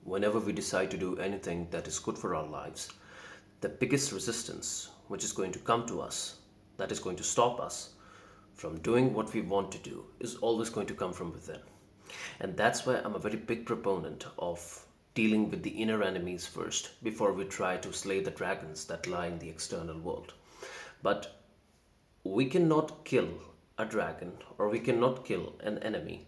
whenever we decide to do anything that is good for our lives, the biggest resistance which is going to come to us, that is going to stop us from doing what we want to do, is always going to come from within. And that's why I'm a very big proponent of dealing with the inner enemies first before we try to slay the dragons that lie in the external world. But we cannot kill a dragon or we cannot kill an enemy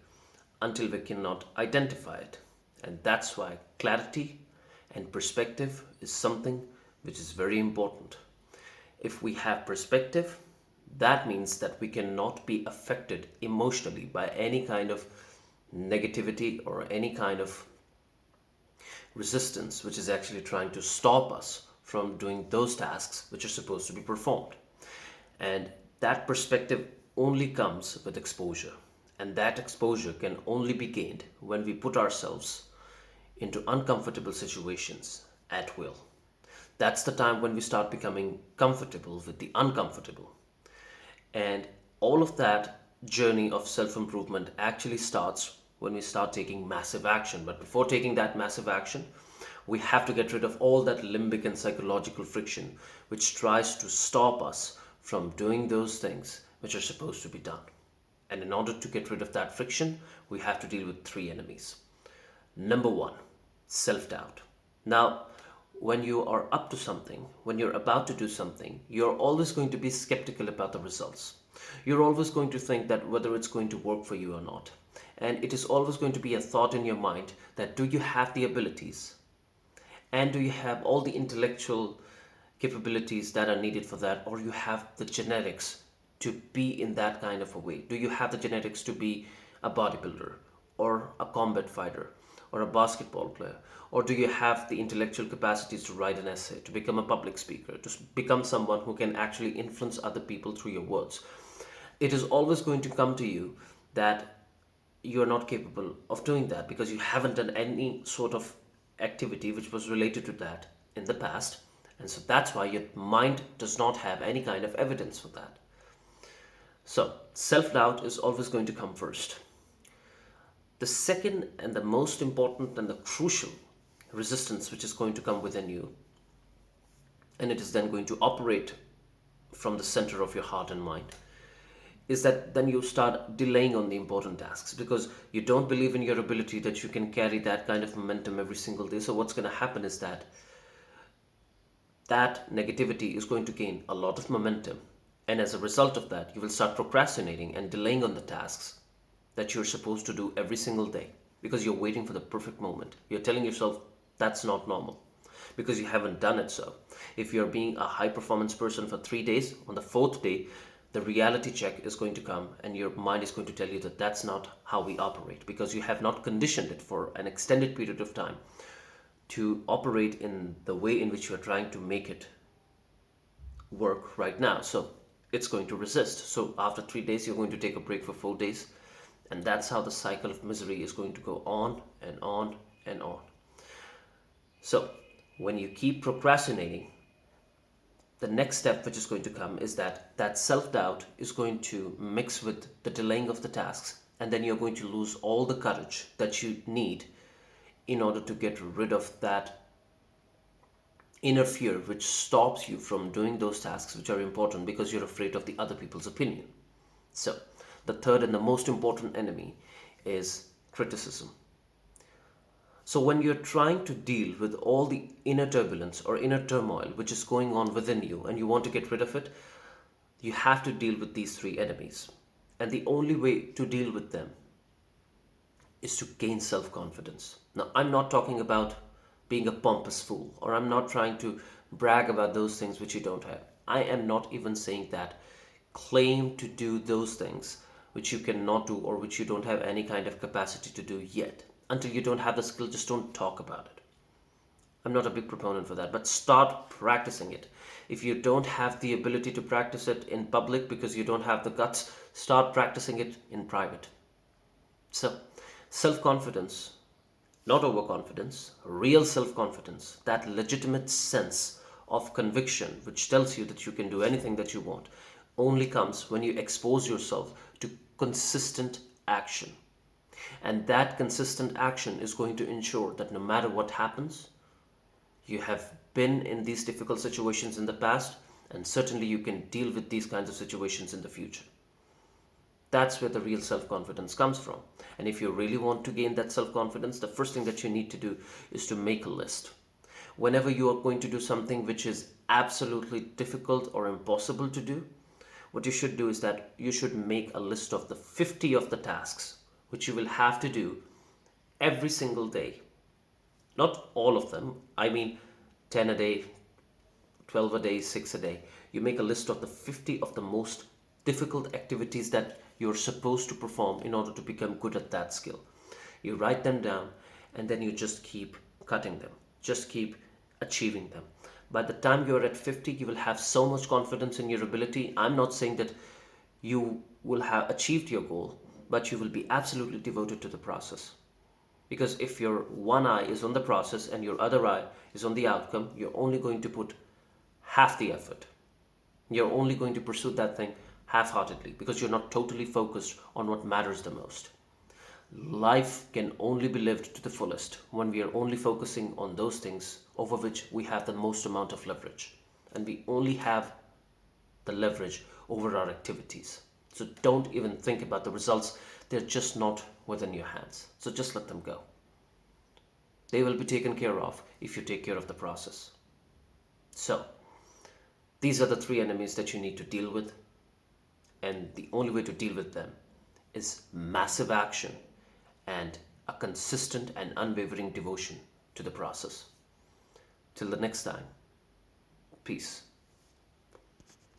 until we cannot identify it. And that's why clarity and perspective is something which is very important. If we have perspective, that means that we cannot be affected emotionally by any kind of negativity or any kind of resistance which is actually trying to stop us from doing those tasks which are supposed to be performed. And that perspective only comes with exposure. And that exposure can only be gained when we put ourselves into uncomfortable situations at will. That's the time when we start becoming comfortable with the uncomfortable. And all of that journey of self improvement actually starts when we start taking massive action. But before taking that massive action, we have to get rid of all that limbic and psychological friction which tries to stop us from doing those things which are supposed to be done. And in order to get rid of that friction, we have to deal with three enemies. Number one, self doubt. Now, when you are up to something, when you're about to do something, you're always going to be skeptical about the results. You're always going to think that whether it's going to work for you or not. And it is always going to be a thought in your mind that do you have the abilities? And do you have all the intellectual capabilities that are needed for that? Or you have the genetics to be in that kind of a way? Do you have the genetics to be a bodybuilder or a combat fighter or a basketball player? Or do you have the intellectual capacities to write an essay, to become a public speaker, to become someone who can actually influence other people through your words? It is always going to come to you that you're not capable of doing that because you haven't done any sort of activity which was related to that in the past. And so that's why your mind does not have any kind of evidence for that. So, self doubt is always going to come first. The second and the most important and the crucial resistance which is going to come within you, and it is then going to operate from the center of your heart and mind, is that then you start delaying on the important tasks because you don't believe in your ability that you can carry that kind of momentum every single day. So, what's going to happen is that that negativity is going to gain a lot of momentum. And as a result of that, you will start procrastinating and delaying on the tasks that you're supposed to do every single day because you're waiting for the perfect moment. You're telling yourself that's not normal because you haven't done it so. If you're being a high performance person for 3 days, on the fourth day, the reality check is going to come and your mind is going to tell you that that's not how we operate because you have not conditioned it for an extended period of time to operate in the way in which you're trying to make it work right now. So it's going to resist. So after 3 days, you're going to take a break for 4 days. And that's how the cycle of misery is going to go on and on and on. So when you keep procrastinating, the next step which is going to come is that that self-doubt is going to mix with the delaying of the tasks, and then you're going to lose all the courage that you need in order to get rid of that inner fear which stops you from doing those tasks which are important because you're afraid of the other people's opinion. So the third and the most important enemy is criticism. So when you're trying to deal with all the inner turbulence or inner turmoil which is going on within you and you want to get rid of it, you have to deal with these three enemies. And the only way to deal with them is to gain self confidence. Now, I'm not talking about being a pompous fool, or I'm not trying to brag about those things which you don't have. I am not even saying that. Claim to do those things which you cannot do or which you don't have any kind of capacity to do yet. Until you don't have the skill, just don't talk about it. I'm not a big proponent for that, but start practicing it. If you don't have the ability to practice it in public because you don't have the guts, start practicing it in private. So, self confidence, not overconfidence, real self confidence, that legitimate sense of conviction which tells you that you can do anything that you want, only comes when you expose yourself to consistent action. And that consistent action is going to ensure that no matter what happens, you have been in these difficult situations in the past, and certainly you can deal with these kinds of situations in the future. That's where the real self confidence comes from. And if you really want to gain that self confidence, the first thing that you need to do is to make a list. Whenever you are going to do something which is absolutely difficult or impossible to do, what you should do is that you should make a list of the 50 of the tasks which you will have to do every single day. Not all of them, I mean 10 a day, 12 a day, 6 a day. You make a list of the 50 of the most difficult activities that you're supposed to perform in order to become good at that skill. You write them down and then you just keep cutting them, just keep achieving them. By the time you're at 50, you will have so much confidence in your ability. I'm not saying that you will have achieved your goal, but you will be absolutely devoted to the process. Because if your one eye is on the process and your other eye is on the outcome, you're only going to put half the effort. You're only going to pursue that thing half heartedly because you're not totally focused on what matters the most. Life can only be lived to the fullest when we are only focusing on those things over which we have the most amount of leverage. And we only have the leverage over our activities. So don't even think about the results. They're just not within your hands. So just let them go. They will be taken care of if you take care of the process. So these are the three enemies that you need to deal with. And the only way to deal with them is massive action and a consistent and unwavering devotion to the process. Till the next time, peace.